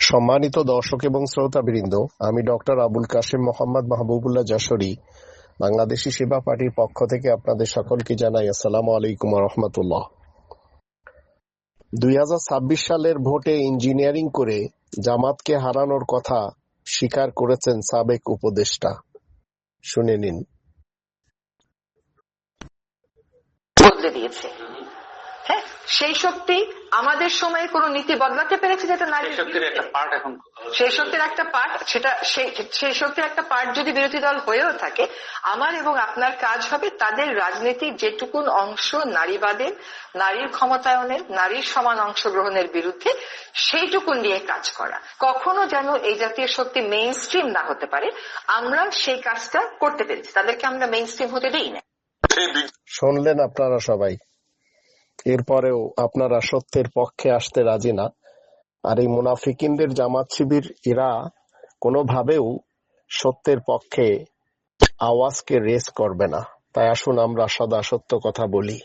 সম্মানিত দর্শক এবং শ্রোতাবৃন্দ, আমি ডক্টর আবুল কাশেম মোহাম্মদ মাহবুবুল্লাহ যশোরী বাংলাদেশি সেবা পার্টির পক্ষ থেকে আপনাদের সকলকে জানাই আসসালামু আলাইকুম ওয়া রাহমাতুল্লাহ। 2026 সালের ভোটে ইঞ্জিনিয়ারিং করে জামাতকে হারানোর কথা স্বীকার করেছেন সাবেক উপদেষ্টা। শুনে নিন। বদলে দিয়েছে। হ্যাঁ, সেই শক্তি আমাদের সময়ে কোন নীতি বদলাতে পেরেছে, যেটা নারী শক্তির একটা পার্ট। এখন সেই শক্তির একটা পার্ট, সেটা সেই শক্তির একটা পার্ট যদি বিরোধী দল হয়েও থাকে, আমার এবং আপনার কাজ হবে তাদের রাজনীতির যেটুকুন অংশ নারীবাদের, নারীর ক্ষমতায়নের, নারীর সমান অংশগ্রহণের বিরুদ্ধে, সেইটুকুন নিয়ে কাজ করা। কখনো যেন এই জাতীয় শক্তি মেইন স্ট্রিম না হতে পারে, আমরা সেই কাজটা করতে পেরেছি। তাদেরকে আমরা মেইন স্ট্রিম হতে দিই না। শুনলেন আপনারা সবাই। এরপরেও আপনারা সত্যের পক্ষে আসতে রাজি না। আর এই মুনাফিকিনদের জামাত শিবির, এরা কোনোভাবেও সত্যের পক্ষে আওয়াজকে রেজ করবে না। তাই আসুন আমরা সদা সত্য কথা বলি।